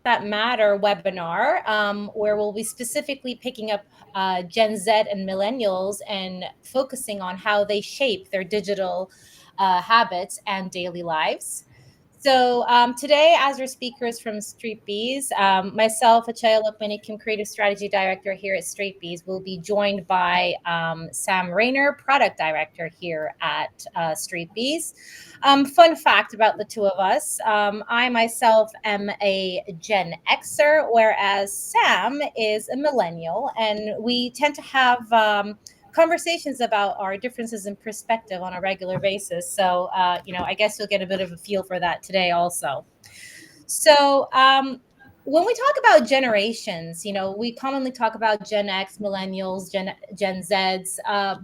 That Matter webinar, where we'll be specifically picking up Gen Z and millennials and focusing on how they shape their digital habits and daily lives. So today, as our speakers from Street Bees, myself, Achaya Lokmanikim, Creative Strategy Director here at Street Bees, will be joined by Sam Rayner, Product Director here at Street Bees. Fun fact about the two of us, I myself am a Gen Xer, whereas Sam is a millennial, and we tend to have conversations about our differences in perspective on a regular basis. So, I guess you'll get a bit of a feel for that today also. So, when we talk about generations, we commonly talk about Gen X, millennials, Gen Zs,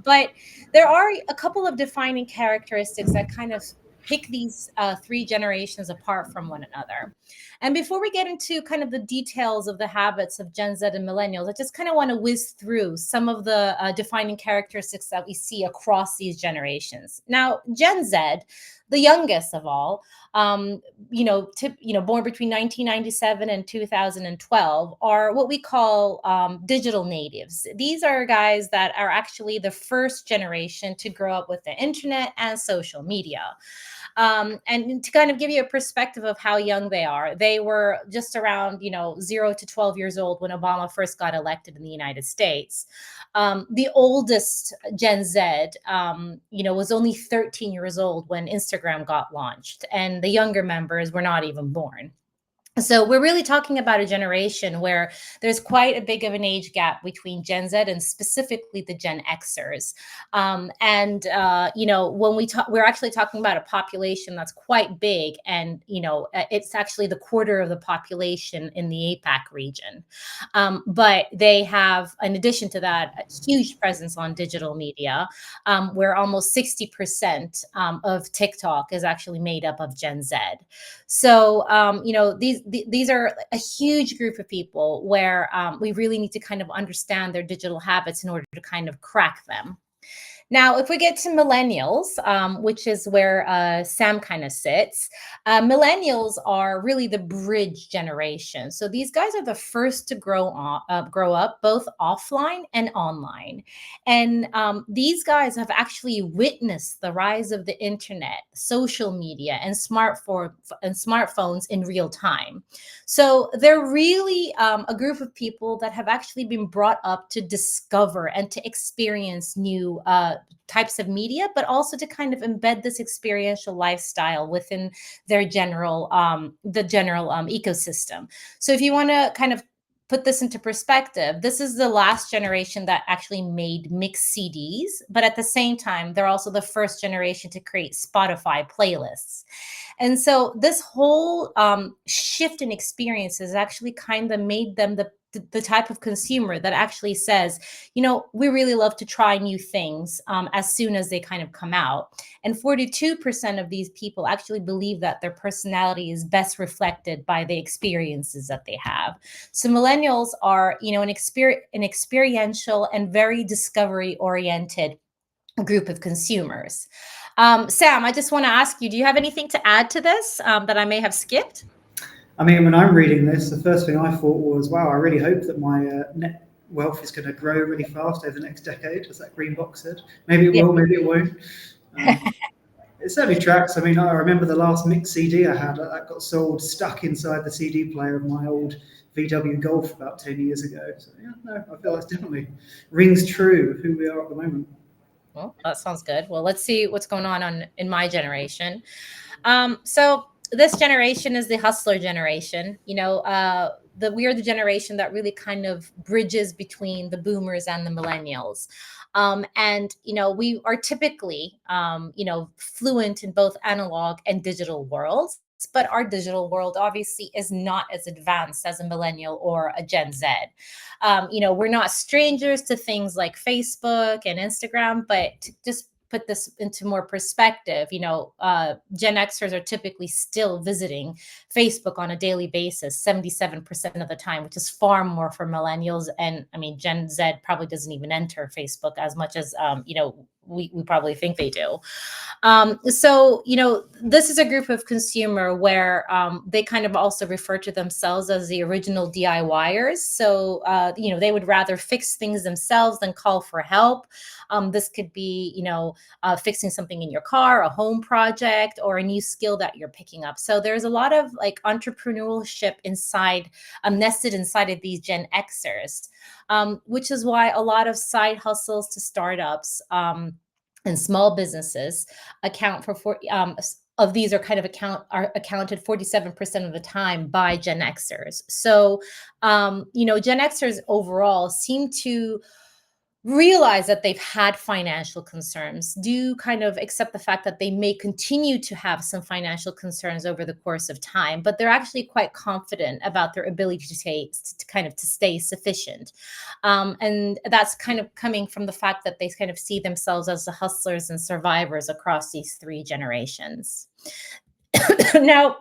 but there are a couple of defining characteristics that kind of pick these three generations apart from one another. And before we get into kind of the details of the habits of Gen Z and millennials, I just kind of want to whiz through some of the defining characteristics that we see across these generations. Now, Gen Z, the youngest of all, born between 1997 and 2012, are what we call digital natives. These are guys that are actually the first generation to grow up with the internet and social media. And to kind of give you a perspective of how young they were just around, 0 to 12 years old when Obama first got elected in the United States. The oldest Gen Z, was only 13 years old when Instagram got launched, and the younger members were not even born. So we're really talking about a generation where there's quite a big of an age gap between Gen Z and specifically the Gen Xers. When we talk, we're actually talking about a population that's quite big, and it's actually the quarter of the population in the APAC region. But they have, in addition to that, a huge presence on digital media, where almost 60% of TikTok is actually made up of Gen Z. So, these are a huge group of people where we really need to kind of understand their digital habits in order to kind of crack them. Now, if we get to millennials, which is where Sam kind of sits, millennials are really the bridge generation. So these guys are the first to grow up both offline and online. And these guys have actually witnessed the rise of the internet, social media, and smartphones in real time. So they're really a group of people that have actually been brought up to discover and to experience new types of media, but also to kind of embed this experiential lifestyle within their general ecosystem. So if you want to kind of put this into perspective, this is the last generation that actually made mixed CDs, but at the same time, they're also the first generation to create Spotify playlists. And so this whole shift in experiences actually kind of made them the type of consumer that actually says, we really love to try new things as soon as they kind of come out. And 42% of these people actually believe that their personality is best reflected by the experiences that they have. So millennials are, an experiential and very discovery oriented group of consumers. Sam, I just want to ask you, do you have anything to add to this that I may have skipped? I mean, when I'm reading this, the first thing I thought was, wow, I really hope that my net wealth is going to grow really fast over the next decade, as that green box said. Maybe it will, maybe it won't. It certainly tracks. I mean, I remember the last mix CD I had that got sold stuck inside the CD player of my old VW Golf about 10 years ago. So, yeah, no, I feel that's definitely rings true who we are at the moment. Well, that sounds good. Well, let's see what's going on in my generation. So this generation is the hustler generation. We are the generation that really kind of bridges between the boomers and the millennials. We are typically, fluent in both analog and digital worlds. But our digital world obviously is not as advanced as a millennial or a Gen Z. We're not strangers to things like Facebook and Instagram, but just put this into more perspective, Gen Xers are typically still visiting Facebook on a daily basis, 77% of the time, which is far more for millennials. And I mean, Gen Z probably doesn't even enter Facebook as much as, we probably think they do. So, this is a group of consumer where they kind of also refer to themselves as the original DIYers. So, they would rather fix things themselves than call for help. This could be, fixing something in your car, a home project, or a new skill that you're picking up. So there's a lot of like entrepreneurship nested inside of these Gen Xers, which is why a lot of side hustles to startups and small businesses account for of these are accounted 47% of the time by Gen Xers. So, Gen Xers overall seem to realize that they've had financial concerns, do kind of accept the fact that they may continue to have some financial concerns over the course of time, but they're actually quite confident about their ability to stay sufficient. And that's kind of coming from the fact that they kind of see themselves as the hustlers and survivors across these three generations. Now,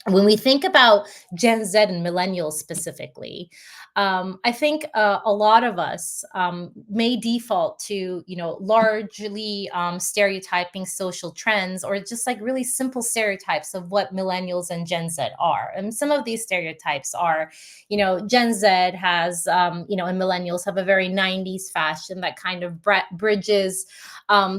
when we think about Gen Z and millennials specifically, I think a lot of us may default to, largely stereotyping social trends or just like really simple stereotypes of what millennials and Gen Z are. And some of these stereotypes are, Gen Z has, and millennials have a very 90s fashion that kind of bridges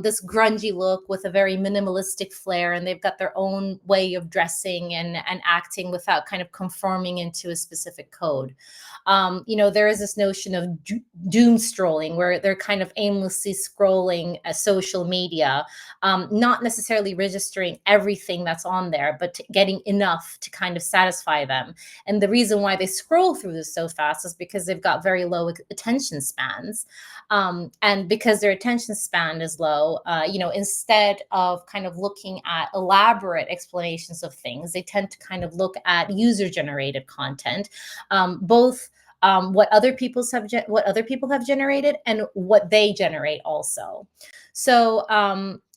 this grungy look with a very minimalistic flair, and they've got their own way of dressing and acting without kind of conforming into a specific code. There is this notion of doom strolling where they're kind of aimlessly scrolling social media, not necessarily registering everything that's on there, but getting enough to kind of satisfy them. And the reason why they scroll through this so fast is because they've got very low attention spans. And because their attention span is low, instead of kind of looking at elaborate explanations of things, they tend to kind of look at user-generated content, both what other people have generated and what they generate also. So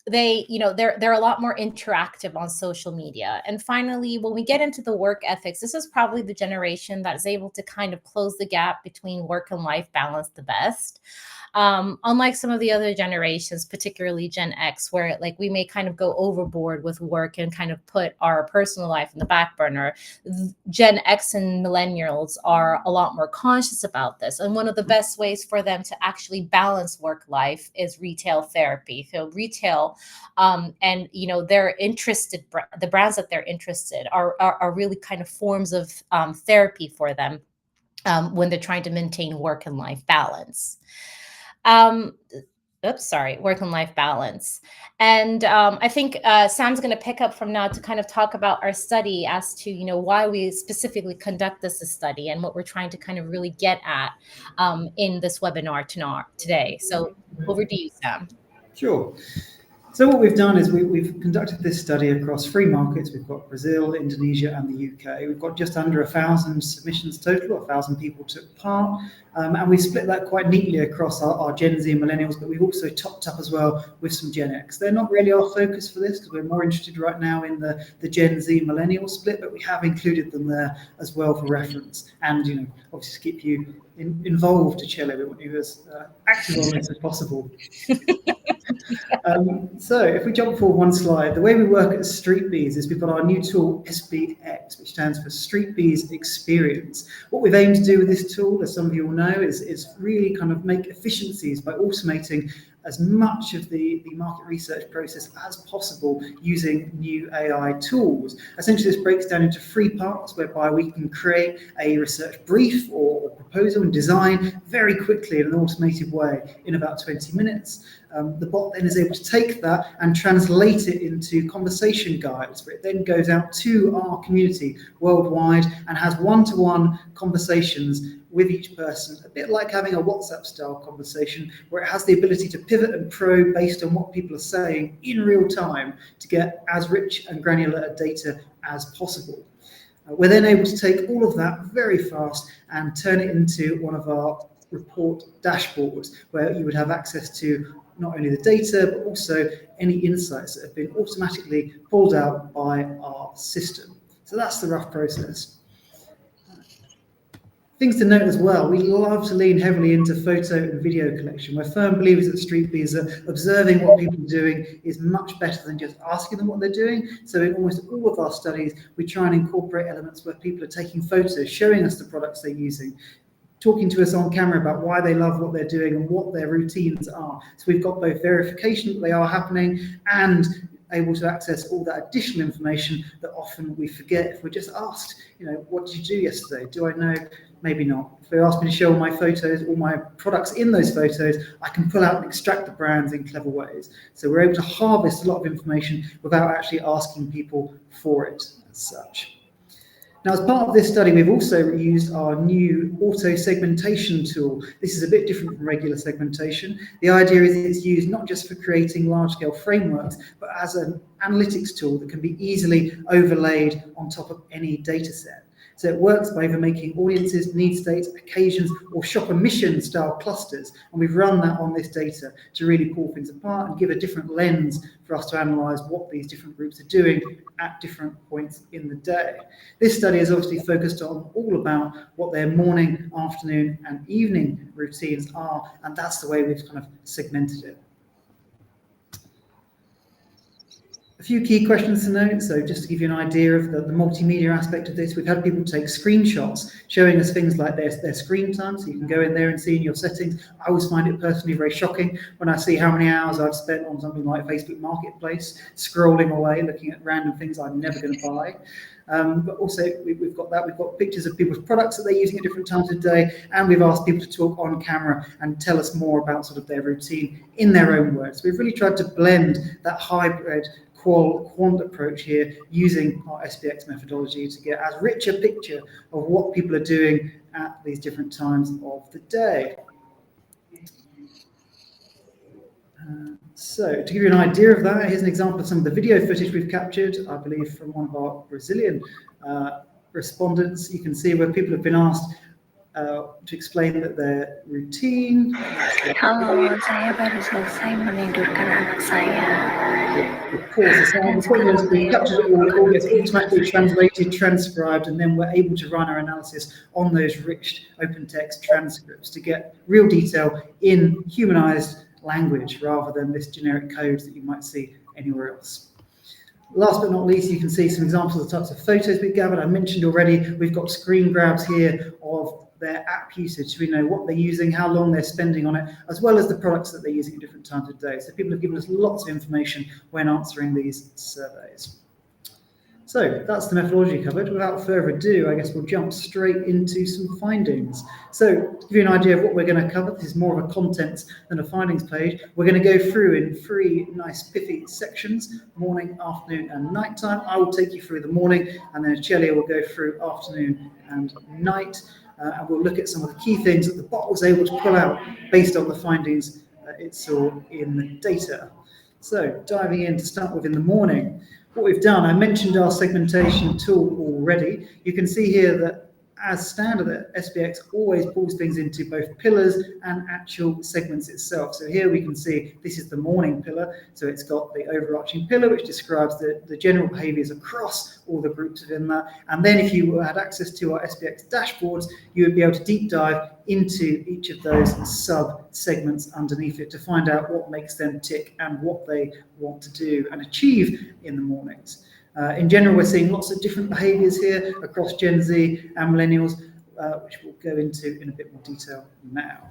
they're a lot more interactive on social media. And finally, when we get into the work ethics, this is probably the generation that is able to kind of close the gap between work and life balance the best. Unlike some of the other generations, particularly Gen X, where like we may kind of go overboard with work and kind of put our personal life in the back burner, Gen X and millennials are a lot more conscious about this. And one of the best ways for them to actually balance work life is retail therapy. So retail, and they're interested, the brands that they're interested are really kind of forms of therapy for them when they're trying to maintain work and life balance. Work and life balance. And I think Sam's going to pick up from now to kind of talk about our study as to, why we specifically conduct this study and what we're trying to kind of really get at in this webinar today. So over to you, Sam. Sure. So what we've done is we've conducted this study across 3 markets. We've got Brazil, Indonesia, and the UK. We've got just under 1,000 submissions total. 1,000 people took part, and we split that quite neatly across our Gen Z and millennials. But we've also topped up as well with some Gen X. They're not really our focus for this because we're more interested right now in the Gen Z millennial split. But we have included them there as well for reference, and obviously to keep you involved, Chile. We want you as active on this as possible. So if we jump forward one slide, the way we work at Street Bees is we've got our new tool, SBX, which stands for Street Bees Experience. What we've aimed to do with this tool, as some of you will know, is really kind of make efficiencies by automating as much of the market research process as possible using new AI tools. Essentially, this breaks down into 3 parts, whereby we can create a research brief or proposal and design very quickly in an automated way in about 20 minutes. The bot then is able to take that and translate it into conversation guides, where it then goes out to our community worldwide and has one-to-one conversations with each person, a bit like having a WhatsApp style conversation, where it has the ability to pivot and probe based on what people are saying in real time to get as rich and granular data as possible. We're then able to take all of that very fast and turn it into one of our report dashboards, where you would have access to not only the data, but also any insights that have been automatically pulled out by our system. So that's the rough process. Things to note as well, we love to lean heavily into photo and video collection. We're firm believers at Streetbees that observing what people are doing is much better than just asking them what they're doing. So in almost all of our studies, we try and incorporate elements where people are taking photos, showing us the products they're using, talking to us on camera about why they love what they're doing and what their routines are. So we've got both verification that they are happening and able to access all that additional information that often we forget if we're just asked, what did you do yesterday? Do I know? Maybe not. If they ask me to show all my photos, all my products in those photos, I can pull out and extract the brands in clever ways. So we're able to harvest a lot of information without actually asking people for it as such. Now, as part of this study, we've also used our new auto segmentation tool. This is a bit different from regular segmentation. The idea is it's used not just for creating large-scale frameworks, but as an analytics tool that can be easily overlaid on top of any data set. So it works by either making audiences, need states, occasions, or shopper mission style clusters. And we've run that on this data to really pull things apart and give a different lens for us to analyze what these different groups are doing at different points in the day. This study is obviously focused on all about what their morning, afternoon, and evening routines are, and that's the way we've kind of segmented it. A few key questions to note. So just to give you an idea of the multimedia aspect of this, we've had people take screenshots showing us things like their screen time. So you can go in there and see in your settings. I always find it personally very shocking when I see how many hours I've spent on something like Facebook Marketplace, scrolling away, looking at random things I'm never going to buy. But also we've got that. We've got pictures of people's products that they're using at different times of day, and we've asked people to talk on camera and tell us more about sort of their routine in their own words. We've really tried to blend that hybrid quant approach here using our SPX methodology to get as rich a picture of what people are doing at these different times of the day. So to give you an idea of that, here's an example of some of the video footage we've captured, I believe from one of our Brazilian respondents. You can see where people have been asked to explain that their routine. Halo, saya baru selesai menidurkan anak saya. Pause the sound. The point is we've captured it all gets automatically translated, transcribed, and then we're able to run our analysis on those rich open text transcripts to get real detail in humanized language rather than this generic code that you might see anywhere else. Last but not least, you can see some examples of the types of photos we've gathered. I mentioned already, we've got screen grabs here of their app usage, so we know what they're using, how long they're spending on it, as well as the products that they're using at different times of day. So people have given us lots of information when answering these surveys. So that's the methodology covered. Without further ado, I guess we'll jump straight into some findings. So to give you an idea of what we're going to cover, this is more of a contents than a findings page. We're going to go through in 3 nice pithy sections, morning, afternoon, and nighttime. I will take you through the morning, and then Celia will go through afternoon and night. And we'll look at some of the key things that the bot was able to pull out based on the findings it saw in the data. So diving in to start with in the morning, what we've done, I mentioned our segmentation tool already. You can see here that as standard, SPX always pulls things into both pillars and actual segments itself. So here we can see this is the morning pillar. So it's got the overarching pillar, which describes the general behaviors across all the groups within that. And then if you had access to our SPX dashboards, you would be able to deep dive into each of those sub-segments underneath it to find out what makes them tick and what they want to do and achieve in the mornings. In general, we're seeing lots of different behaviors here across Gen Z and Millennials, which we'll go into in a bit more detail now.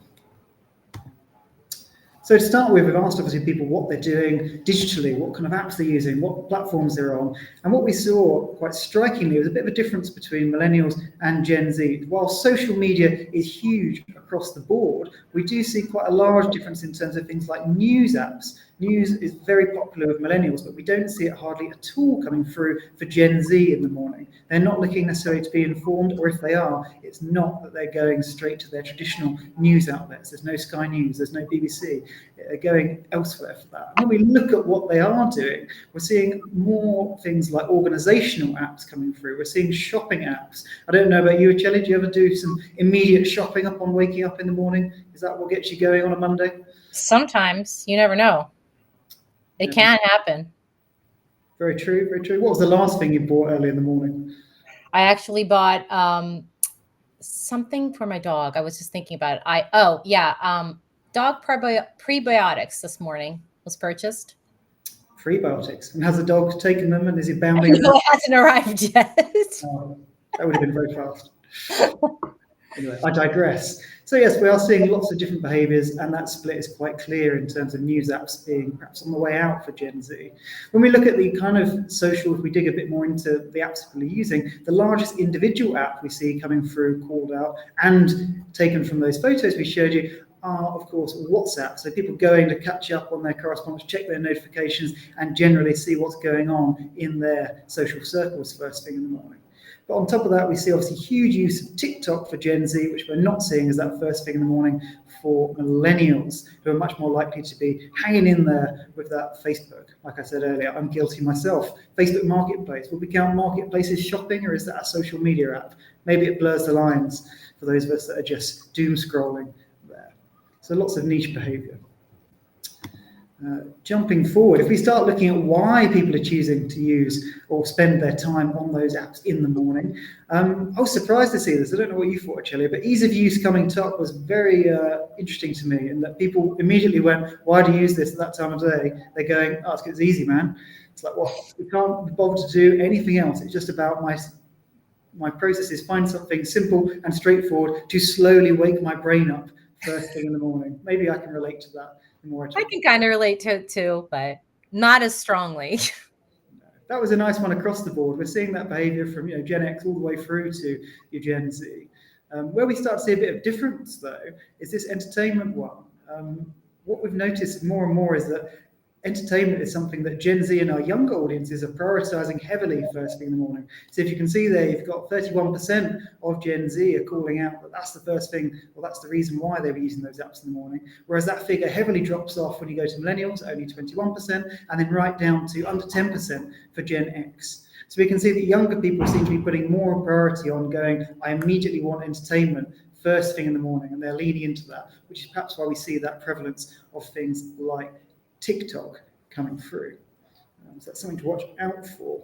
So to start with, we've asked obviously people what they're doing digitally, what kind of apps they're using, what platforms they're on. And what we saw quite strikingly was a bit of a difference between Millennials and Gen Z. While social media is huge across the board, we do see quite a large difference in terms of things like news apps. News is very popular with Millennials, but we don't see it hardly at all coming through for Gen Z in the morning. They're not looking necessarily to be informed, or if they are, it's not that they're going straight to their traditional news outlets. There's no Sky News, there's no BBC. They're going elsewhere for that. And when we look at what they are doing, we're seeing more things like organizational apps coming through. We're seeing shopping apps. I don't know about you, Acheli, do you ever do some immediate shopping upon waking up in the morning? Is that what gets you going on a Monday? Sometimes, you never know. It can happen. Very true, very true. What was the last thing you bought early in the morning? I actually bought something for my dog. I was just thinking about it. Dog prebiotics this morning was purchased. Prebiotics. And has the dog taken them and is he bounding? No, it hasn't arrived yet. That would have been very fast. Anyway, I digress. So yes, we are seeing lots of different behaviours, and that split is quite clear in terms of news apps being perhaps on the way out for Gen Z. When we look at the kind of social, if we dig a bit more into the apps people are using, the largest individual app we see coming through, called out, and taken from those photos we showed you are, of course, WhatsApp. So people going to catch up on their correspondence, check their notifications, and generally see what's going on in their social circles first thing in the morning. But on top of that, we see obviously huge use of TikTok for Gen Z, which we're not seeing as that first thing in the morning for millennials, who are much more likely to be hanging in there with that Facebook. Like I said earlier, I'm guilty myself. Facebook Marketplace, will we count Marketplace as shopping, or is that a social media app? Maybe it blurs the lines for those of us that are just doom scrolling there. So lots of niche behavior. Jumping forward, if we start looking at why people are choosing to use or spend their time on those apps in the morning, I was surprised to see this. I don't know what you thought, Chelly, but ease of use coming top was very interesting to me, in that people immediately went, why do you use this at that time of day? They're going, oh, it's easy, man. It's like, well, we can't bother to do anything else. It's just about my process is find something simple and straightforward to slowly wake my brain up first thing in the morning. Maybe I can relate to that more. I can kind of relate to it too, but not as strongly. That was a nice one across the board. We're seeing that behaviour from Gen X all the way through to your Gen Z. Where we start to see a bit of difference, though, is this entertainment one. What we've noticed more and more is that entertainment is something that Gen Z and our younger audiences are prioritising heavily first thing in the morning. So if you can see there, you've got 31% of Gen Z are calling out that that's the first thing, or that's the reason why they were using those apps in the morning. Whereas that figure heavily drops off when you go to millennials, only 21%, and then right down to under 10% for Gen X. So we can see that younger people seem to be putting more priority on going, I immediately want entertainment first thing in the morning, and they're leaning into that, which is perhaps why we see that prevalence of things like TikTok coming through. So that's something to watch out for.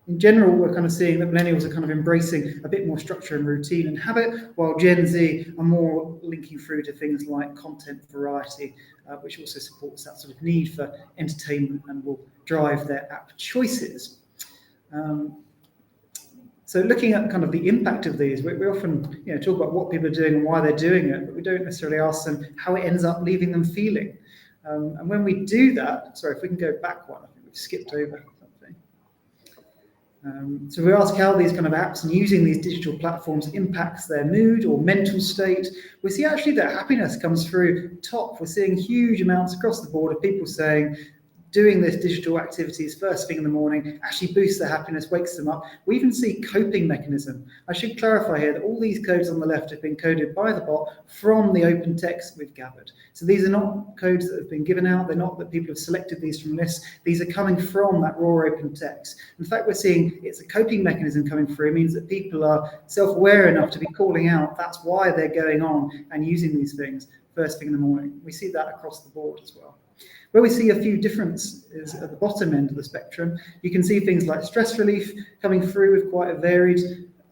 In general, we're kind of seeing that millennials are kind of embracing a bit more structure and routine and habit, while Gen Z are more linking through to things like content variety, which also supports that sort of need for entertainment and will drive their app choices. So looking at kind of the impact of these, we often talk about what people are doing and why they're doing it, but we don't necessarily ask them how it ends up leaving them feeling. And when we do that, sorry, if we can go back one, I think we've skipped over something. So we ask how these kind of apps and using these digital platforms impacts their mood or mental state. We see actually that happiness comes through top. We're seeing huge amounts across the board of people saying doing this digital activities first thing in the morning actually boosts their happiness, wakes them up. We even see coping mechanism. I should clarify here that all these codes on the left have been coded by the bot from the open text we've gathered. So these are not codes that have been given out. They're not that people have selected these from lists. These are coming from that raw open text. In fact, we're seeing it's a coping mechanism coming through. It means that people are self-aware enough to be calling out. That's why they're going on and using these things first thing in the morning. We see that across the board as well. Where we see a few differences at the bottom end of the spectrum, you can see things like stress relief coming through with quite a varied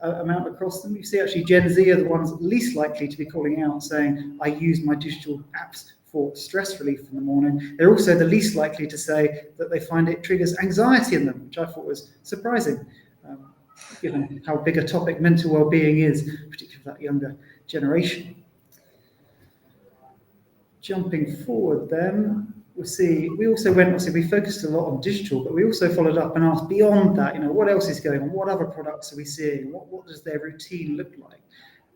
amount across them. You see actually Gen Z are the ones least likely to be calling out saying, I use my digital apps for stress relief in the morning. They're also the least likely to say that they find it triggers anxiety in them, which I thought was surprising, given how big a topic mental well-being is, particularly for that younger generation. Jumping forward then, we also went, obviously we focused a lot on digital, but we also followed up and asked beyond that, what else is going on? What other products are we seeing? What does their routine look like?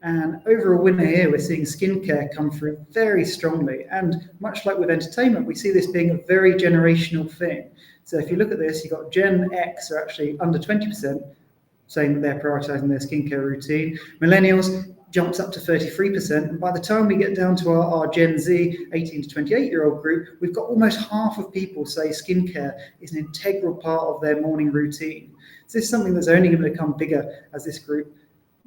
And over a winner here, we're seeing skincare come through very strongly. And much like with entertainment, we see this being a very generational thing. So if you look at this, you've got Gen X are actually under 20%, saying that they're prioritizing their skincare routine. Millennials jumps up to 33%, and by the time we get down to our Gen Z 18 to 28-year-old group, we've got almost half of people say skincare is an integral part of their morning routine. So this is something that's only going to become bigger as this group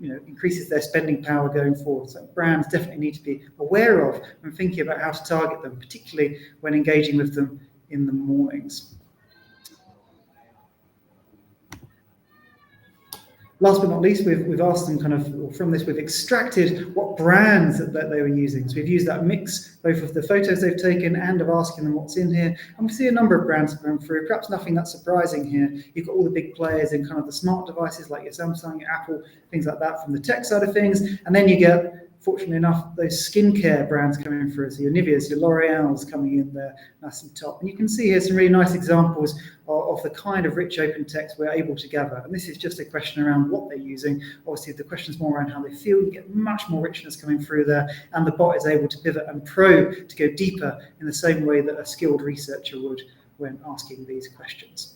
increases their spending power going forward. So brands definitely need to be aware of when thinking about how to target them, particularly when engaging with them in the mornings. last but not least, we've asked them kind of, from this, we've extracted what brands that they were using. So we've used that mix, both of the photos they've taken and of asking them what's in here. And we see a number of brands going through, perhaps nothing that's surprising here. You've got all the big players in kind of the smart devices like your Samsung, your Apple, things like that from the tech side of things. And then you get, fortunately enough, those skincare brands coming through. So your Nivea's, your L'Oreal's coming in there, nice and top. And you can see here some really nice examples of the kind of rich open text we're able to gather. And this is just a question around what they're using. Obviously, the question's more around how they feel. You get much more richness coming through there, and the bot is able to pivot and probe to go deeper in the same way that a skilled researcher would when asking these questions.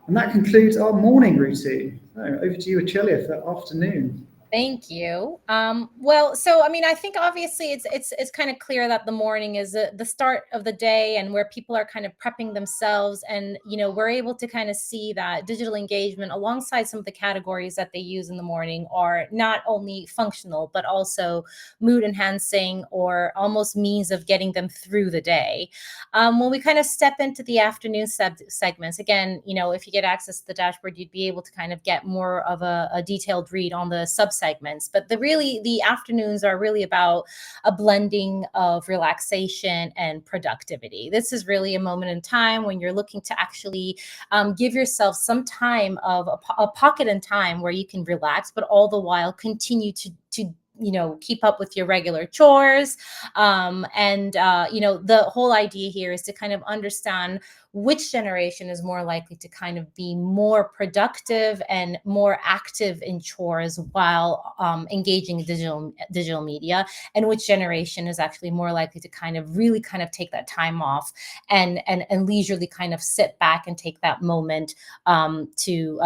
And that concludes our morning routine. So over to you, Achelia, for afternoon. Thank you. Well, so I mean, I think obviously it's kind of clear that the morning is the start of the day and where people are kind of prepping themselves, and we're able to kind of see that digital engagement, alongside some of the categories that they use in the morning, are not only functional but also mood enhancing, or almost means of getting them through the day. When we kind of step into the afternoon segments, again, if you get access to the dashboard, you'd be able to kind of get more of a detailed read on the sub segments. But the afternoons are really about a blending of relaxation and productivity. This is really a moment in time when you're looking to actually give yourself some time of a pocket in time where you can relax, but all the while continue to keep up with your regular chores. The whole idea here is to kind of understand which generation is more likely to kind of be more productive and more active in chores while engaging in digital media, and which generation is actually more likely to kind of really kind of take that time off and leisurely kind of sit back and take that moment to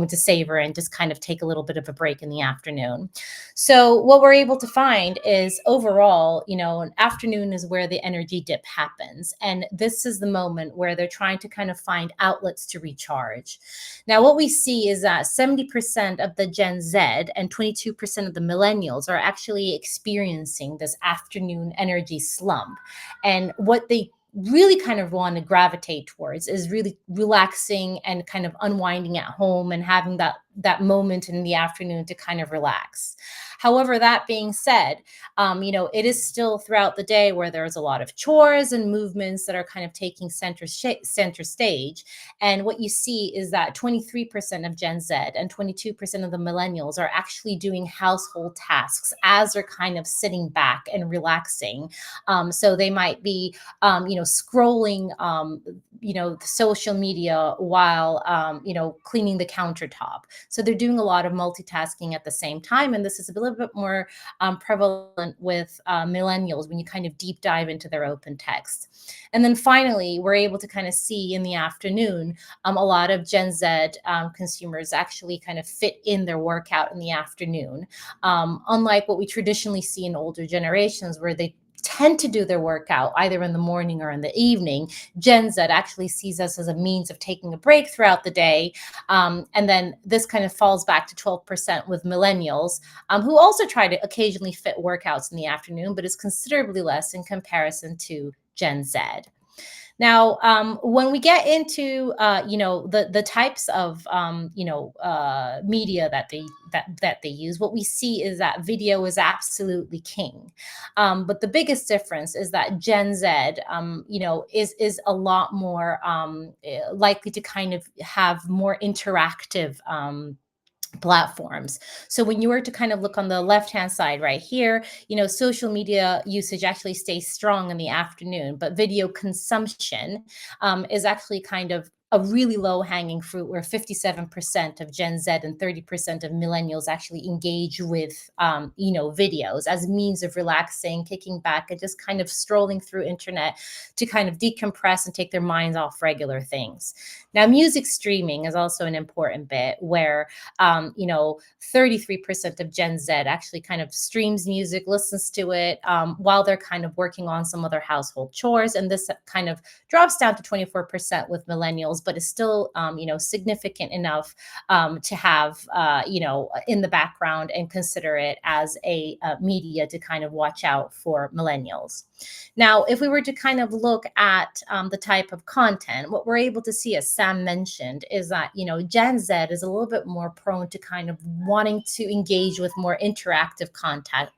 savor and just kind of take a little bit of a break in the afternoon. So what we're able to find is, overall, an afternoon is where the energy dip happens. And this is the moment where they're trying to kind of find outlets to recharge. Now, what we see is that 70% of the Gen Z and 22% of the millennials are actually experiencing this afternoon energy slump. And what they really kind of want to gravitate towards is really relaxing and kind of unwinding at home and having that moment in the afternoon to kind of relax. However, that being said, it is still throughout the day where there's a lot of chores and movements that are kind of taking center stage. And what you see is that 23% of Gen Z and 22% of the millennials are actually doing household tasks as they're kind of sitting back and relaxing. So they might be, scrolling, social media while, cleaning the countertop. So they're doing a lot of multitasking at the same time. And this is a little bit more prevalent with millennials when you kind of deep dive into their open text. And then finally, we're able to kind of see in the afternoon, a lot of Gen Z consumers actually kind of fit in their workout in the afternoon. Unlike what we traditionally see in older generations, where they tend to do their workout either in the morning or in the evening, Gen Z actually sees us as a means of taking a break throughout the day. And then this kind of falls back to 12% with millennials, who also try to occasionally fit workouts in the afternoon, but is considerably less in comparison to Gen Z. Now, when we get into the types of media that they use, what we see is that video is absolutely king. But the biggest difference is that Gen Z, is a lot more likely to kind of have more interactive platforms. So when you were to kind of look on the left-hand side right here, social media usage actually stays strong in the afternoon, but video consumption is actually kind of a really low-hanging fruit, where 57% of Gen Z and 30% of millennials actually engage with, videos as means of relaxing, kicking back, and just kind of strolling through internet to kind of decompress and take their minds off regular things. Now, music streaming is also an important bit, where 33% of Gen Z actually kind of streams music, listens to it while they're kind of working on some other household chores. And this kind of drops down to 24% with millennials, but is still, significant enough to have, in the background, and consider it as a media to kind of watch out for millennials. Now, if we were to kind of look at the type of content, what we're able to see, as Sam mentioned, is that, Gen Z is a little bit more prone to kind of wanting to engage with more interactive content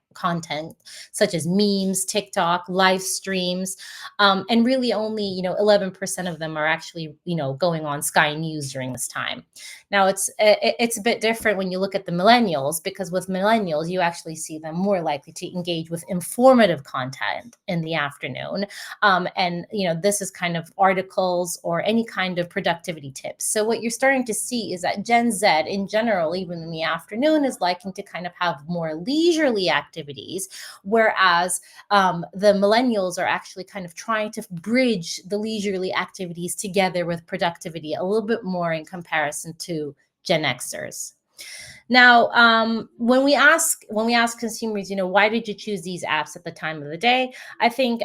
such as memes, TikTok, live streams, and really only 11% of them are actually going on Sky News during this time. Now it's a bit different when you look at the millennials, because with millennials you actually see them more likely to engage with informative content in the afternoon, and this is kind of articles or any kind of productivity tips. So what you're starting to see is that Gen Z in general, even in the afternoon, is liking to kind of have more leisurely activities, whereas the millennials are actually kind of trying to bridge the leisurely activities together with productivity a little bit more in comparison to Gen Xers. Now, when we ask consumers, why did you choose these apps at the time of the day? I think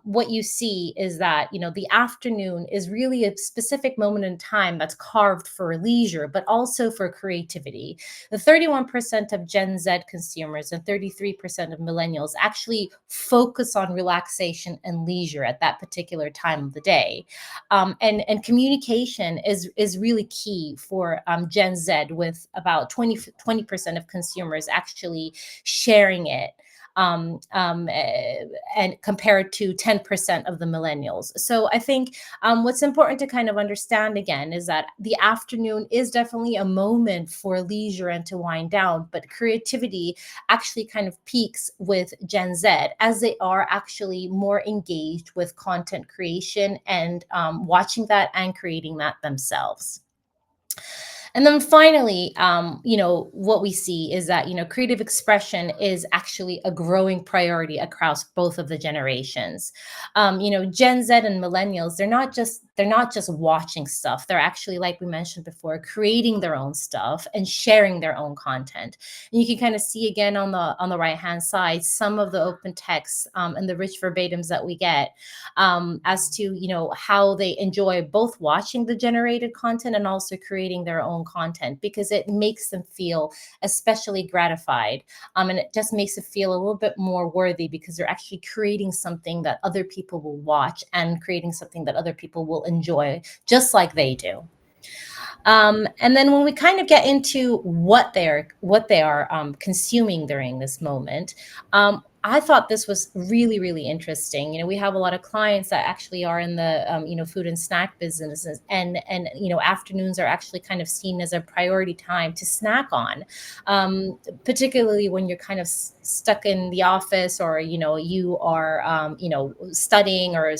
what you see is that the afternoon is really a specific moment in time that's carved for leisure, but also for creativity. The 31% of Gen Z consumers and 33% of millennials actually focus on relaxation and leisure at that particular time of the day, and communication is really key for Gen Z, with about 20% of consumers actually sharing it, and compared to 10% of the millennials. So I think what's important to kind of understand again is that the afternoon is definitely a moment for leisure and to wind down, but creativity actually kind of peaks with Gen Z, as they are actually more engaged with content creation and watching that and creating that themselves. And then finally, what we see is that, creative expression is actually a growing priority across both of the generations. Gen Z and millennials, they're not just watching stuff. They're actually, like we mentioned before, creating their own stuff and sharing their own content. And you can kind of see again on the right hand side some of the open text and the rich verbatims that we get, as to how they enjoy both watching the generated content and also creating their own content, because it makes them feel especially gratified, and it just makes it feel a little bit more worthy, because they're actually creating something that other people will watch and creating something that other people will enjoy just like they do. And then when we kind of get into what they are consuming during this moment, I thought this was really, really interesting. We have a lot of clients that actually are in the food and snack businesses, and afternoons are actually kind of seen as a priority time to snack on, particularly when you're kind of stuck in the office, or you are studying, or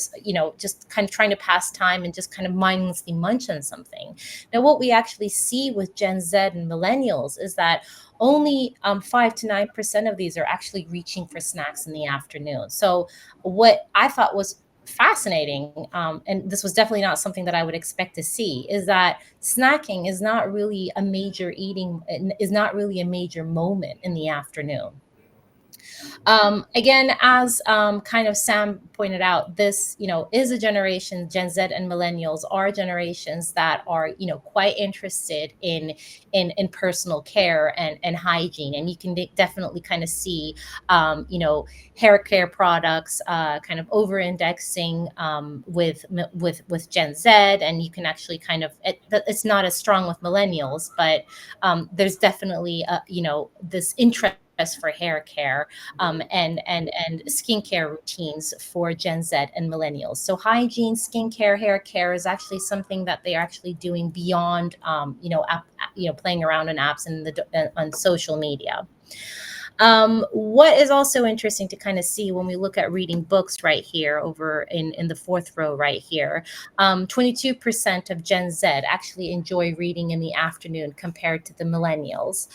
just kind of trying to pass time and just kind of mindlessly munch on something. Now, what we actually see with Gen Z and millennials is that only 5 to 9% of these are actually reaching for snacks in the afternoon. So, what I thought was fascinating, and this was definitely not something that I would expect to see, is that snacking is not really a major moment in the afternoon. Again, as kind of Sam pointed out, this is a generation. Gen Z and millennials are generations that are quite interested in personal care and hygiene, and you can definitely kind of see hair care products kind of over indexing with Gen Z, and you can actually kind of it's not as strong with millennials, but there's definitely this interest for hair care, and skincare routines for Gen Z and millennials. So hygiene, skincare, hair care is actually something that they are actually doing beyond, playing around on apps and on social media. What is also interesting to kind of see when we look at reading books right here over in the fourth row right here, 22% of Gen Z actually enjoy reading in the afternoon compared to the millennials.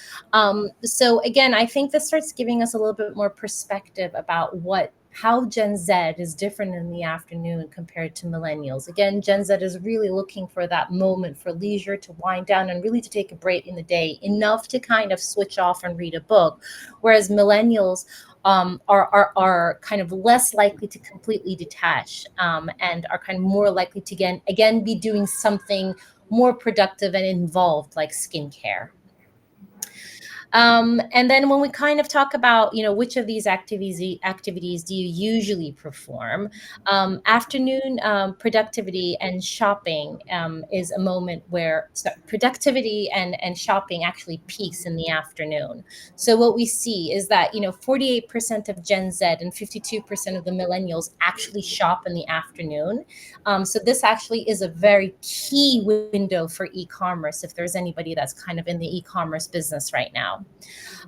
So again, I think this starts giving us a little bit more perspective about how Gen Z is different in the afternoon compared to millennials. Again, Gen Z is really looking for that moment for leisure, to wind down and really to take a break in the day, enough to kind of switch off and read a book, whereas millennials are kind of less likely to completely detach, and are kind of more likely to again be doing something more productive and involved, like skincare. And then when we kind of talk about, which of these activities do you usually perform, afternoon productivity and shopping is a moment where productivity and shopping actually peaks in the afternoon. So what we see is that 48% of Gen Z and 52% of the millennials actually shop in the afternoon. So this actually is a very key window for e-commerce if there's anybody that's kind of in the e-commerce business right now.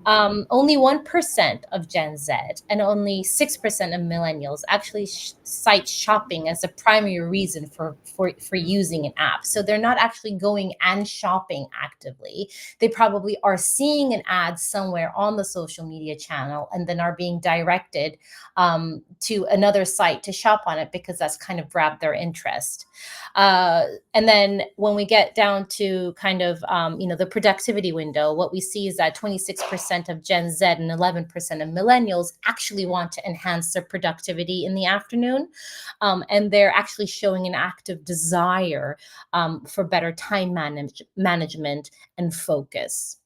Only 1% of Gen Z and only 6% of millennials actually cite shopping as a primary reason for using an app. So they're not actually going and shopping actively. They probably are seeing an ad somewhere on the social media channel and then are being directed to another site to shop on it because that's kind of grabbed their interest. And then when we get down to kind of, the productivity window, what we see is that 26% of Gen Z and 11% of millennials actually want to enhance their productivity in the afternoon. And they're actually showing an active desire for better time management and focus.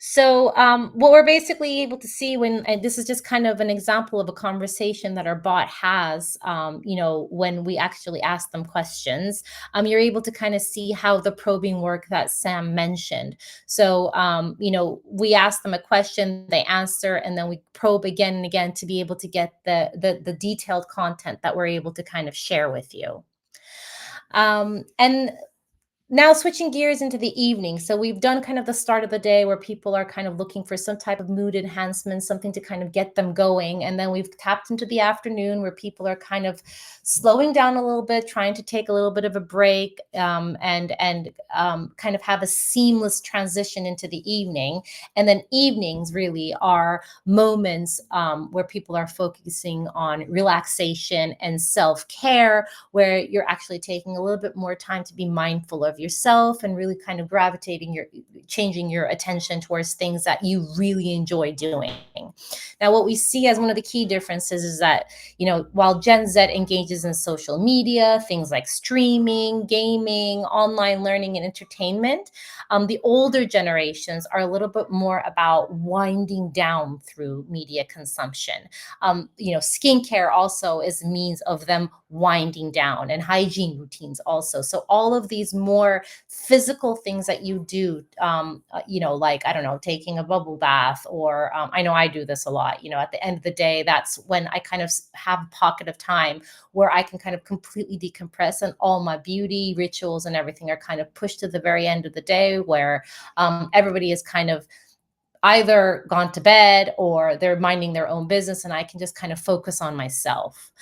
So what we're basically able to see and this is just kind of an example of a conversation that our bot has, when we actually ask them questions, you're able to kind of see how the probing work that Sam mentioned. So, we ask them a question, they answer, and then we probe again and again to be able to get the detailed content that we're able to kind of share with you. And now switching gears into the evening. So we've done kind of the start of the day where people are kind of looking for some type of mood enhancement, something to kind of get them going. And then we've tapped into the afternoon where people are kind of slowing down a little bit, trying to take a little bit of a break, and kind of have a seamless transition into the evening. And then evenings really are moments where people are focusing on relaxation and self-care, where you're actually taking a little bit more time to be mindful of yourself and really kind of changing your attention towards things that you really enjoy doing. Now, what we see as one of the key differences is that, while Gen Z engages in social media, things like streaming, gaming, online learning, and entertainment, the older generations are a little bit more about winding down through media consumption. Skincare also is a means of them winding down, and hygiene routines also. So all of these more physical things that you do, like, I don't know, taking a bubble bath, or I know I do this a lot, at the end of the day, that's when I kind of have a pocket of time where I can kind of completely decompress, and all my beauty rituals and everything are kind of pushed to the very end of the day, where everybody is kind of either gone to bed or they're minding their own business, and I can just kind of focus on myself.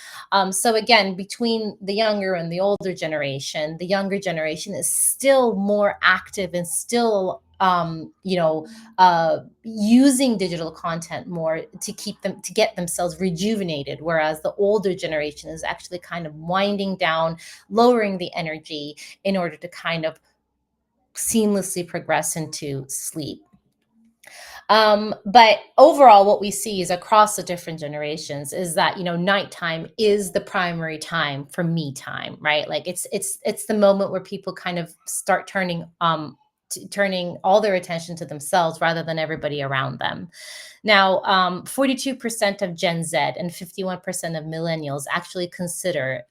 So again, between the younger and the older generation, the younger generation is still more active and still using digital content more to get themselves rejuvenated, whereas the older generation is actually kind of winding down, lowering the energy in order to kind of seamlessly progress into sleep. But overall, what we see is across the different generations is that, nighttime is the primary time for me time, right? Like it's the moment where people kind of start turning all their attention to themselves rather than everybody around them. Now, 42% of Gen Z and 51% of millennials actually consider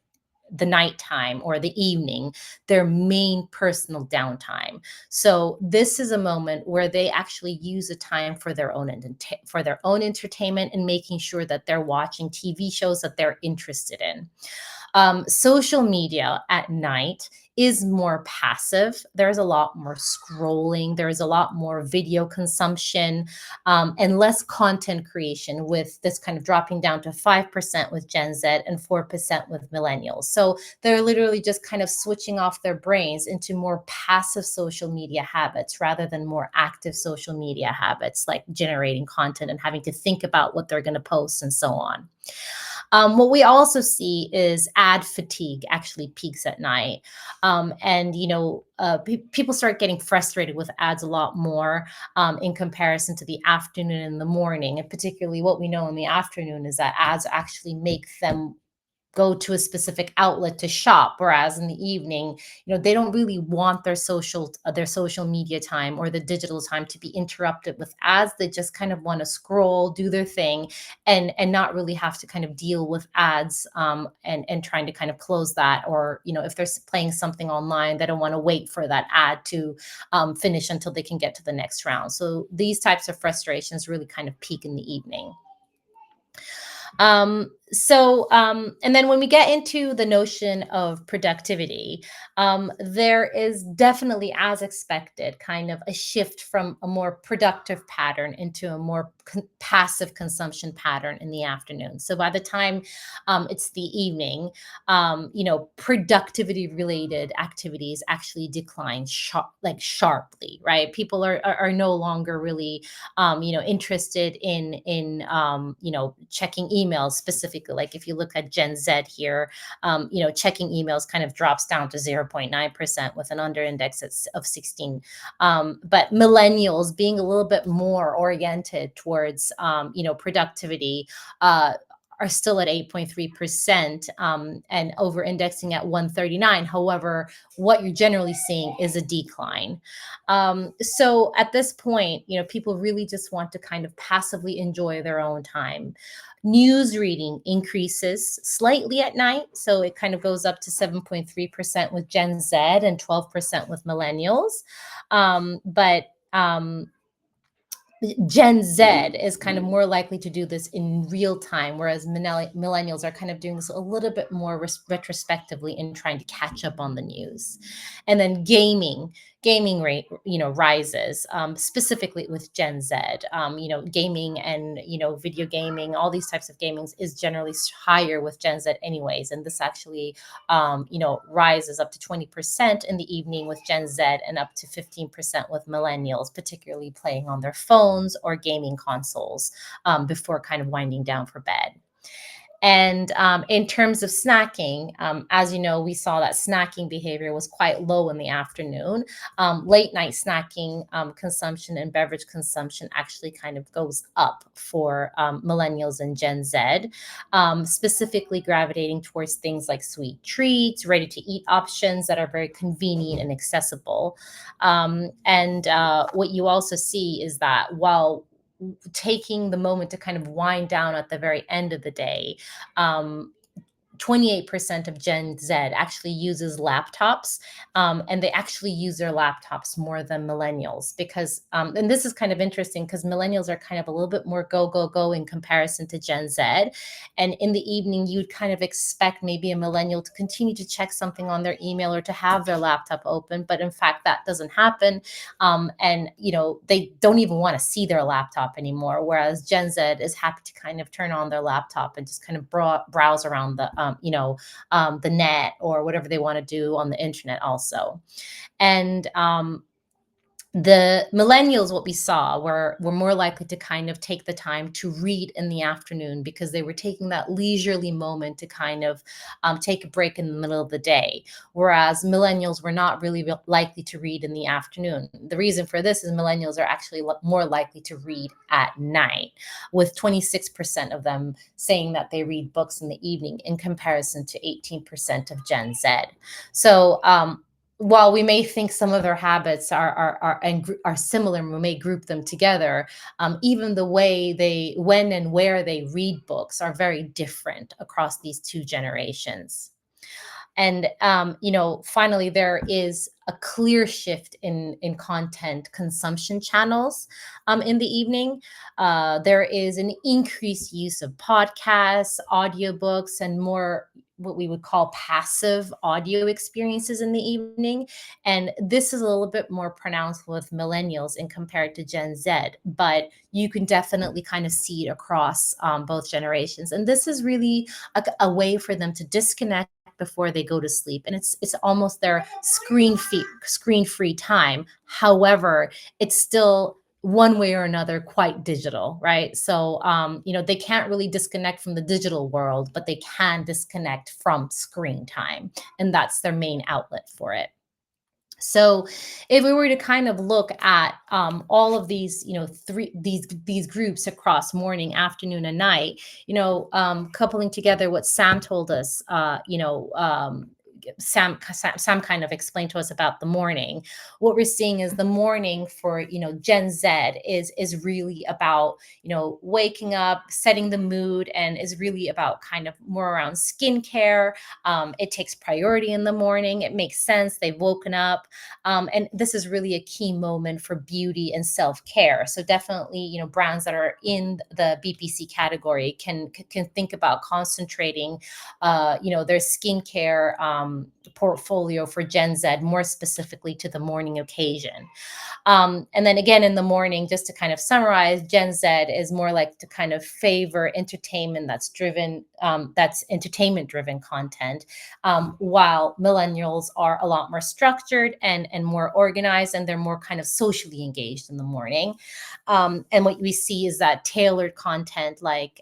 the nighttime or the evening their main personal downtime. So this is a moment where they actually use a time for their own entertainment and making sure that they're watching TV shows that they're interested in. Social media at night is more passive. There's a lot more scrolling. There's a lot more video consumption, and less content creation, with this kind of dropping down to 5% with Gen Z and 4% with millennials. So they're literally just kind of switching off their brains into more passive social media habits rather than more active social media habits, like generating content and having to think about what they're going to post and so on. What we also see is ad fatigue actually peaks at night. And, people start getting frustrated with ads a lot more in comparison to the afternoon and the morning. And particularly what we know in the afternoon is that ads actually make them go to a specific outlet to shop, whereas in the evening, they don't really want their social media time or the digital time to be interrupted with ads. They just kind of want to scroll, do their thing, and not really have to kind of deal with ads, and trying to kind of close that. Or if they're playing something online, they don't want to wait for that ad to finish until they can get to the next round. So these types of frustrations really kind of peak in the evening. And then when we get into the notion of productivity, there is definitely, as expected, kind of a shift from a more productive pattern into a more passive consumption pattern in the afternoon. So by the time it's the evening, productivity related activities actually decline sharply, right? People are no longer really interested in checking emails specifically. Like if you look at Gen Z here, checking emails kind of drops down to 0.9% with an under index of 16. But millennials, being a little bit more oriented towards productivity, are still at 8.3%, and over indexing at 139. However, what you're generally seeing is a decline. So at this point, people really just want to kind of passively enjoy their own time. News reading increases slightly at night. So it kind of goes up to 7.3% with Gen Z and 12% with millennials. But Gen Z is kind of more likely to do this in real time, whereas millennials are kind of doing this a little bit more retrospectively in trying to catch up on the news. And then gaming rate, rises, specifically with Gen Z. Gaming and, video gaming, all these types of gamings is generally higher with Gen Z anyways. And this actually, rises up to 20% in the evening with Gen Z and up to 15% with millennials, particularly playing on their phones or gaming consoles before kind of winding down for bed. And in terms of snacking, as you know, we saw that snacking behavior was quite low in the afternoon. Late night snacking consumption and beverage consumption actually kind of goes up for millennials and Gen Z, specifically gravitating towards things like sweet treats, ready to eat options that are very convenient and accessible. And what you also see is that while taking the moment to kind of wind down at the very end of the day, 28% of Gen Z actually uses laptops, and they actually use their laptops more than millennials because, and this is kind of interesting because millennials are kind of a little bit more go in comparison to Gen Z. And in the evening, you'd kind of expect maybe a millennial to continue to check something on their email or to have their laptop open, but in fact, that doesn't happen. And they don't even want to see their laptop anymore, whereas Gen Z is happy to kind of turn on their laptop and just kind of browse around the net or whatever they want to do on the internet also. And the millennials, what we saw were more likely to kind of take the time to read in the afternoon because they were taking that leisurely moment to kind of take a break in the middle of the day, whereas millennials were not really likely to read in the afternoon. The reason for this is millennials are actually more likely to read at night, with 26% of them saying that they read books in the evening in comparison to 18% of Gen Z. So while we may think some of their habits are similar, we may group them together. Even the way when and where they read books are very different across these two generations. And finally, there is a clear shift in content consumption channels in the evening. There is an increased use of podcasts, audiobooks, and more what we would call passive audio experiences in the evening. And this is a little bit more pronounced with millennials in compared to Gen Z, but you can definitely kind of see it across both generations. And this is really a way for them to disconnect before they go to sleep, and it's almost their screen free time. However, it's still one way or another quite digital, right? So they can't really disconnect from the digital world, but they can disconnect from screen time, and that's their main outlet for it. So, if we were to kind of look at all of these, these groups across morning, afternoon, and night, coupling together what Sam told us, Sam kind of explained to us about the morning. What we're seeing is the morning for Gen Z is really about waking up, setting the mood, and is really about kind of more around skincare. It takes priority in the morning. It makes sense. They've woken up, and this is really a key moment for beauty and self-care. So definitely, brands that are in the BPC category can think about concentrating, their skincare portfolio for Gen Z more specifically to the morning occasion. And then again in the morning, just to kind of summarize, Gen Z is more like to kind of favor entertainment that's entertainment driven content, while millennials are a lot more structured and more organized, and they're more kind of socially engaged in the morning. And what we see is that tailored content like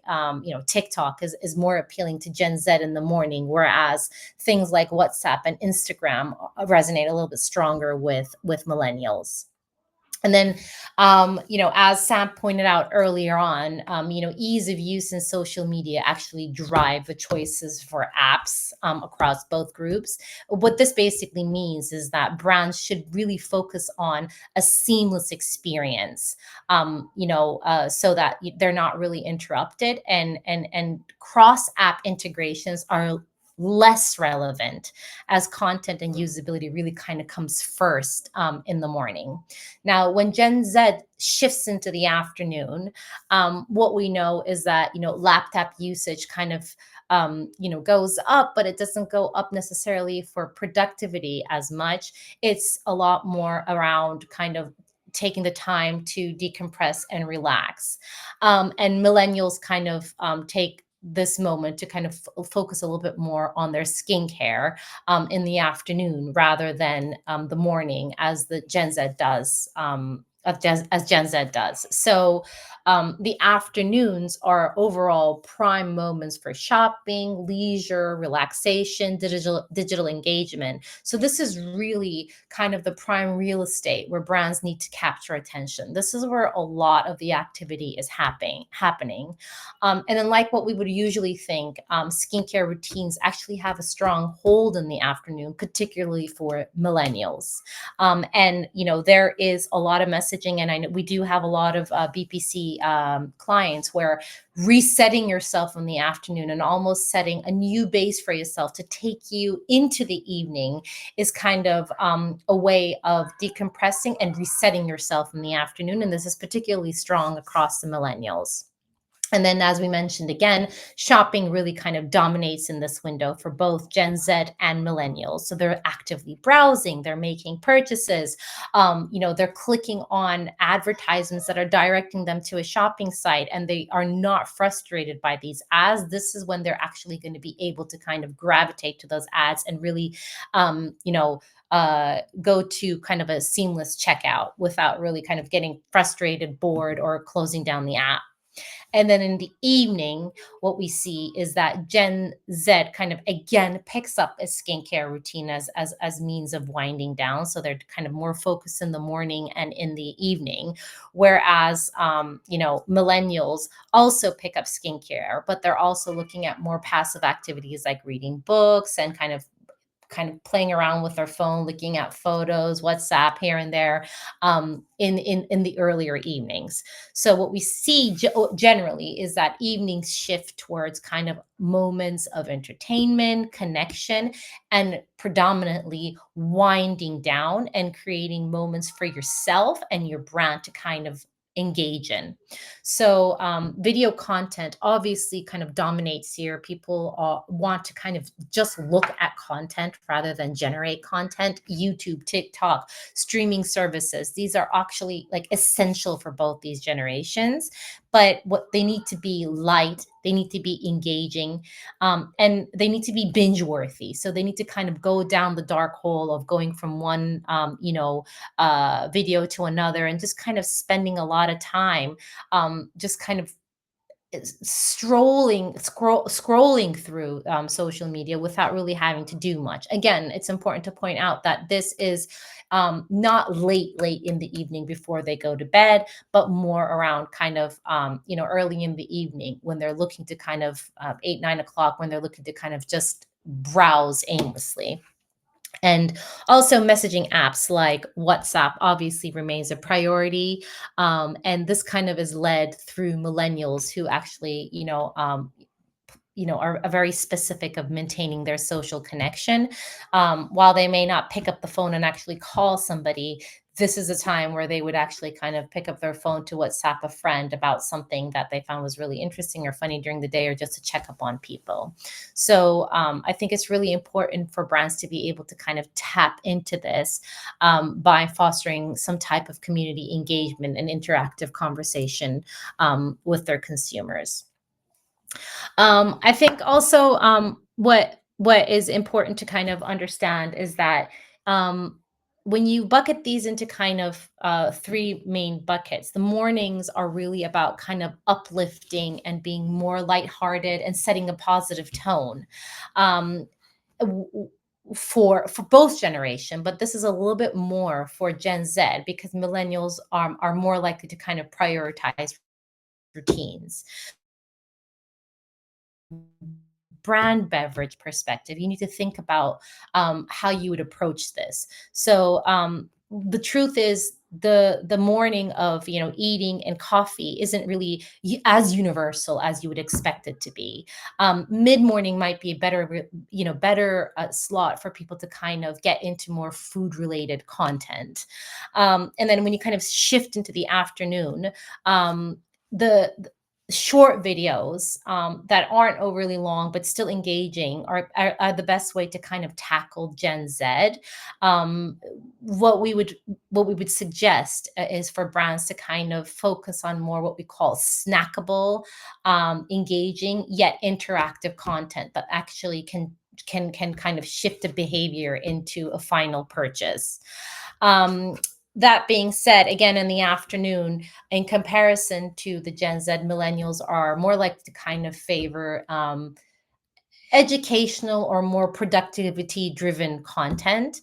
TikTok is more appealing to Gen Z in the morning, whereas things like WhatsApp and Instagram resonate a little bit stronger with millennials. And then, as Sam pointed out earlier on, ease of use in social media actually drive the choices for apps across both groups. What this basically means is that brands should really focus on a seamless experience, so that they're not really interrupted, and cross app integrations are less relevant as content and usability really kind of comes first in the morning. Now, when Gen Z shifts into the afternoon, what we know is that laptop usage kind of goes up, but it doesn't go up necessarily for productivity as much. It's a lot more around kind of taking the time to decompress and relax. And millennials kind of take this moment to kind of focus a little bit more on their skincare in the afternoon rather than the morning, as the Gen Z does. As Gen Z does. So the afternoons are overall prime moments for shopping, leisure, relaxation, digital engagement. So this is really kind of the prime real estate where brands need to capture attention. This is where a lot of the activity is happening. And then, like what we would usually think, skincare routines actually have a strong hold in the afternoon, particularly for millennials. And there is a lot of messaging, and I know we do have a lot of BPC clients where resetting yourself in the afternoon and almost setting a new base for yourself to take you into the evening is kind of a way of decompressing and resetting yourself in the afternoon. And this is particularly strong across the millennials. And then, as we mentioned again, shopping really kind of dominates in this window for both Gen Z and millennials. So they're actively browsing, they're making purchases, they're clicking on advertisements that are directing them to a shopping site, and they are not frustrated by these ads. This is when they're actually going to be able to kind of gravitate to those ads and really, go to kind of a seamless checkout without really kind of getting frustrated, bored, or closing down the app. And then in the evening, what we see is that Gen Z kind of again picks up a skincare routine as means of winding down. So they're kind of more focused in the morning and in the evening. Whereas millennials also pick up skincare, but they're also looking at more passive activities like reading books and kind of playing around with their phone, looking at photos, WhatsApp here and there, in the earlier evenings. So what we see generally is that evenings shift towards kind of moments of entertainment, connection, and predominantly winding down and creating moments for yourself and your brand to kind of engage in. So video content obviously kind of dominates here. People want to kind of just look at content rather than generate content. YouTube, TikTok, streaming services, these are actually like essential for both these generations. But what they need to be light, they need to be engaging, and they need to be binge worthy. So they need to kind of go down the dark hole of going from one, video to another, and just kind of spending a lot of time just kind of scrolling through social media without really having to do much. Again, it's important to point out that this is not late in the evening before they go to bed, but more around kind of early in the evening when they're looking to kind of 8, 9 o'clock, when they're looking to kind of just browse aimlessly. And also, messaging apps like WhatsApp obviously remains a priority. And this kind of is led through millennials who actually, are very specific of maintaining their social connection. While they may not pick up the phone and actually call somebody, this is a time where they would actually kind of pick up their phone to WhatsApp a friend about something that they found was really interesting or funny during the day, or just to check up on people. So I think it's really important for brands to be able to kind of tap into this by fostering some type of community engagement and interactive conversation with their consumers. I think also what is important to kind of understand is that um, when you bucket these into kind of three main buckets, the mornings are really about kind of uplifting and being more lighthearted and setting a positive tone. Um, w- w- for both generation, but this is a little bit more for Gen Z because millennials are more likely to kind of prioritize routines. Brand beverage perspective, you need to think about how you would approach this. So the truth is, the morning of eating and coffee isn't really as universal as you would expect it to be. Mid morning might be a better slot for people to kind of get into more food related content, and then when you kind of shift into the afternoon, the short videos that aren't overly long but still engaging are the best way to kind of tackle Gen Z. Um, what we would what we would suggest is for brands to kind of focus on more what we call snackable, engaging yet interactive content that actually can kind of shift a behavior into a final purchase. Um, that being said, again, in the afternoon, in comparison to the Gen Z, millennials are more likely to kind of favor educational or more productivity driven content.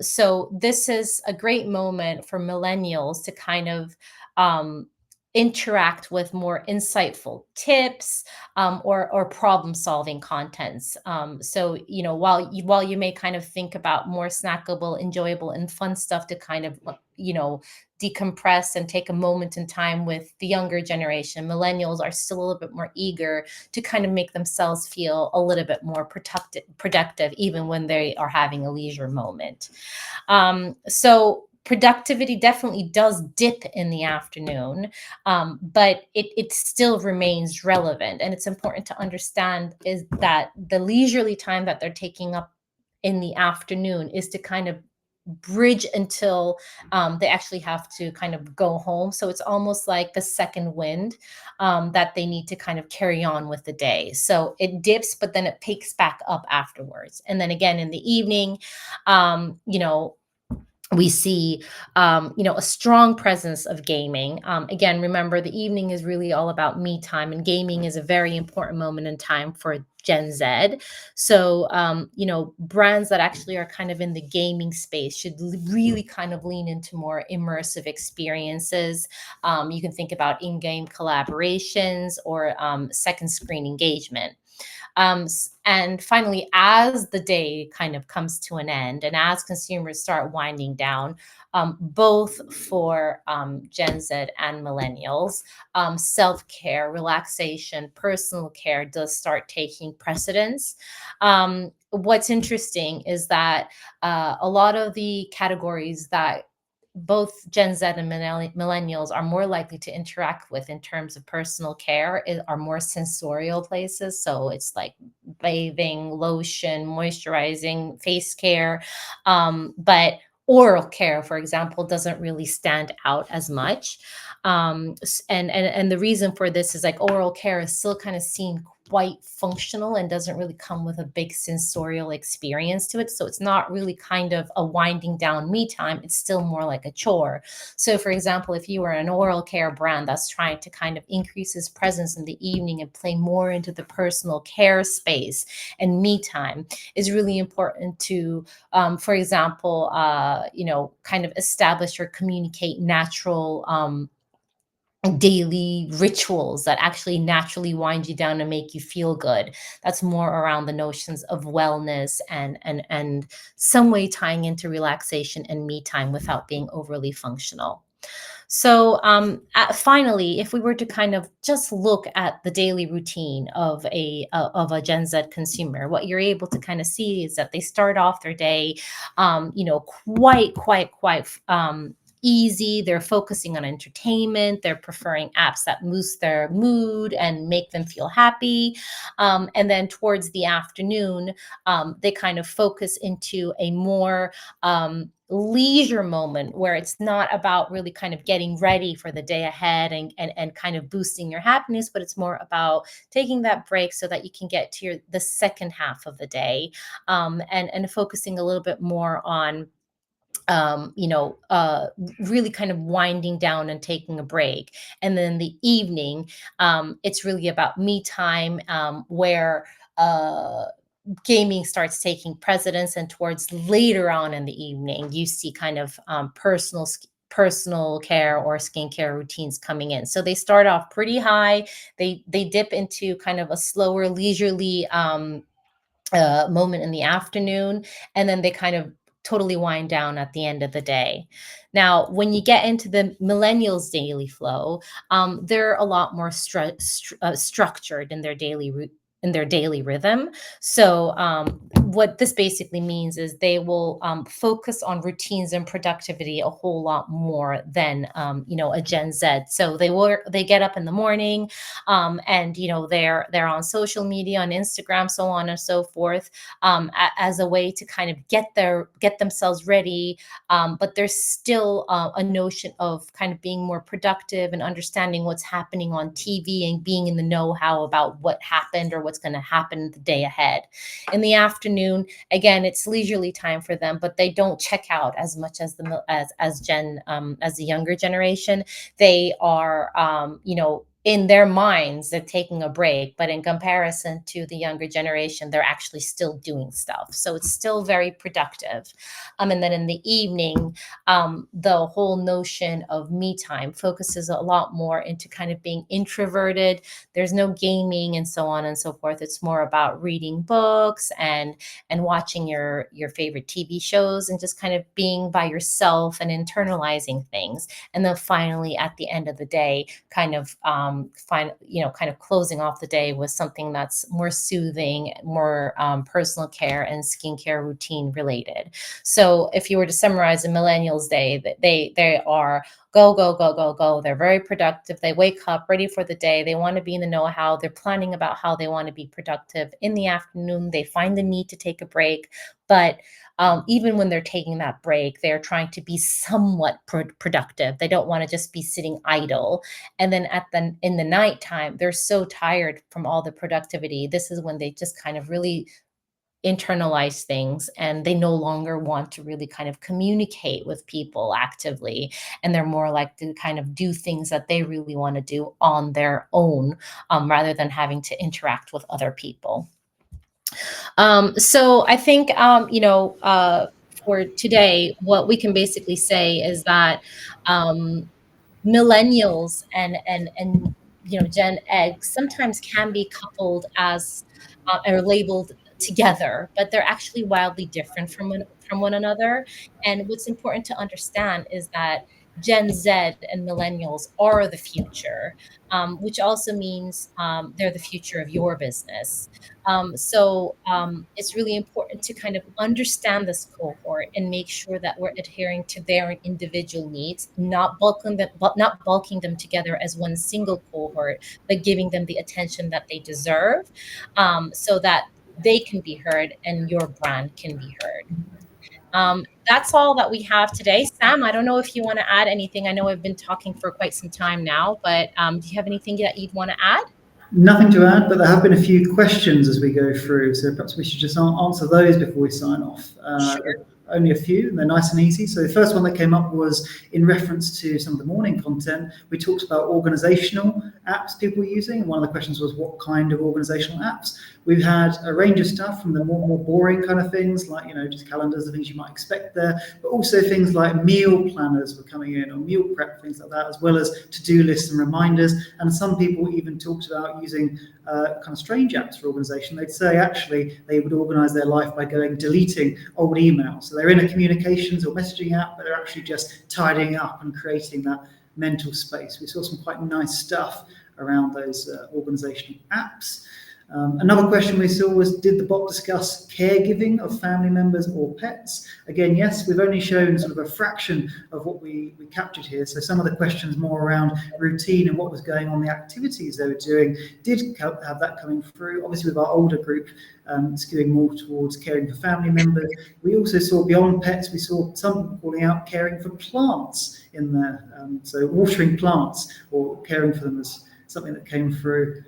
So this is a great moment for millennials to kind of um, interact with more insightful tips, or problem solving contents. So while you may kind of think about more snackable, enjoyable, and fun stuff to kind of decompress and take a moment in time with the younger generation, millennials are still a little bit more eager to kind of make themselves feel a little bit more productive, even when they are having a leisure moment. So productivity definitely does dip in the afternoon, but it still remains relevant. And it's important to understand is that the leisurely time that they're taking up in the afternoon is to kind of bridge until they actually have to kind of go home. So it's almost like the second wind that they need to kind of carry on with the day. So it dips, but then it picks back up afterwards. And then again in the evening, um, you know, we see a strong presence of gaming. Again, remember, the evening is really all about me time, and gaming is a very important moment in time for Gen Z. So brands that actually are kind of in the gaming space should really kind of lean into more immersive experiences. You can think about in-game collaborations or second screen engagement. And finally, as the day kind of comes to an end and as consumers start winding down, both for Gen Z and millennials, self care, relaxation, personal care does start taking precedence. What's interesting is that a lot of the categories that both Gen Z and millennials are more likely to interact with in terms of personal care are more sensorial places. So it's like bathing, lotion, moisturizing, face care. But oral care, for example, doesn't really stand out as much. And the reason for this is like oral care is still kind of seen quite functional and doesn't really come with a big sensorial experience to it. So it's not really kind of a winding down me time. It's still more like a chore. So, for example, if you were an oral care brand that's trying to kind of increase its presence in the evening and play more into the personal care space and me time, is really important to, for example, kind of establish or communicate natural daily rituals that actually naturally wind you down and make you feel good. That's more around the notions of wellness and some way tying into relaxation and me time without being overly functional. So, finally, if we were to kind of just look at the daily routine of a Gen Z consumer, what you're able to kind of see is that they start off their day, quite easy. They're focusing on entertainment. They're preferring apps that boost their mood and make them feel happy. And then towards the afternoon, they kind of focus into a more leisure moment where it's not about really kind of getting ready for the day ahead and kind of boosting your happiness, but it's more about taking that break so that you can get to the second half of the day, and focusing a little bit more on um, you know, uh, really kind of winding down and taking a break. And then the evening, it's really about me time, where uh, gaming starts taking precedence, and towards later on in the evening you see kind of personal care or skincare routines coming in. So they start off pretty high. They dip into kind of a slower leisurely moment in the afternoon, and then they kind of totally wind down at the end of the day. Now, when you get into the millennials' daily flow, they're a lot more structured in their in their daily rhythm. So, what this basically means is they will focus on routines and productivity a whole lot more than a Gen Z. So they get up in the morning, and they're on social media, on Instagram, so on and so forth, as a way to kind of get themselves ready. But there's still a notion of kind of being more productive and understanding what's happening on TV and being in the know-how about what happened or what's going to happen the day ahead. In the afternoon, again, it's leisurely time for them, but they don't check out as much as as the younger generation. They are, in their minds, they're taking a break, but in comparison to the younger generation, they're actually still doing stuff. So it's still very productive. And then in the evening, the whole notion of me time focuses a lot more into kind of being introverted. There's no gaming and so on and so forth. It's more about reading books and watching your favorite TV shows and just kind of being by yourself and internalizing things. And then finally, at the end of the day, kind of kind of closing off the day with something that's more soothing, more personal care and skincare routine related. So if you were to summarize a millennials day, they are go go go go go. They're very productive. They wake up ready for the day. They want to be in the know-how. They're planning about how they want to be productive. In the afternoon, they find the need to take a break, but even when they're taking that break, they're trying to be somewhat productive. They don't want to just be sitting idle. And then in the nighttime, they're so tired from all the productivity. This is when they just kind of really internalize things, and they no longer want to really kind of communicate with people actively, and they're more like to kind of do things that they really want to do on their own, rather than having to interact with other people. So I think, for today, what we can basically say is that um, millennials and Gen X sometimes can be coupled as or labeled together, but they're actually wildly different from one another. And what's important to understand is that Gen Z and millennials are the future, which also means they're the future of your business. So it's really important to kind of understand this cohort and make sure that we're adhering to their individual needs, not bulking them together as one single cohort, but giving them the attention that they deserve, so that they can be heard and your brand can be heard. that's all that we have today. Sam, I don't know if you want to add anything. I know I've been talking for quite some time now, but do you have anything that you'd want to add? Nothing to add, but there have been a few questions as we go through, so perhaps we should just answer those before we sign off. Sure. Only a few, and they're nice and easy. So the first one that came up was in reference to some of the morning content. We talked about organizational apps people were using, and one of the questions was what kind of organizational apps. We've had a range of stuff from the more boring kind of things, like, you know, just calendars, the things you might expect there, but also things like meal planners were coming in, or meal prep, things like that, as well as to-do lists and reminders. And some people even talked about using kind of strange apps for organization. They'd say actually they would organize their life by deleting old emails. So they're in a communications or messaging app, but they're actually just tidying up and creating that mental space. We saw some quite nice stuff around those organizational apps. Another question we saw was, did the bot discuss caregiving of family members or pets? Again, yes, we've only shown sort of a fraction of what we captured here. So some of the questions more around routine and what was going on, the activities they were doing, did have that coming through. Obviously with our older group skewing more towards caring for family members. We also saw beyond pets, we saw some calling out caring for plants in there. So watering plants or caring for them as something that came through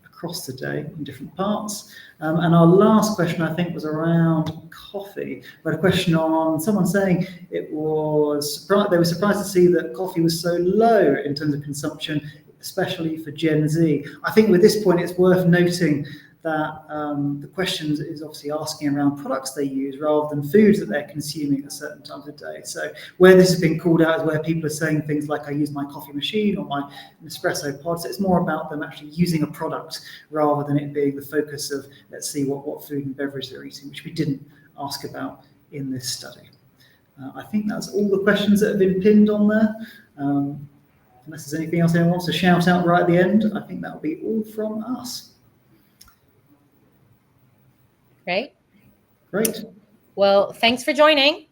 across the day in different parts. And our last question, I think, was around coffee. We had a question on someone saying they were surprised to see that coffee was so low in terms of consumption, especially for Gen Z. I think with this point, it's worth noting that the question is obviously asking around products they use rather than foods that they're consuming at certain times of day. So where this has been called out is where people are saying things like, I use my coffee machine or my Nespresso pod. So it's more about them actually using a product rather than it being the focus of, let's see what food and beverage they're eating, which we didn't ask about in this study. I think that's all the questions that have been pinned on there. Unless there's anything else anyone wants to shout out right at the end, I think that'll be all from us. Great. Great. Well, thanks for joining.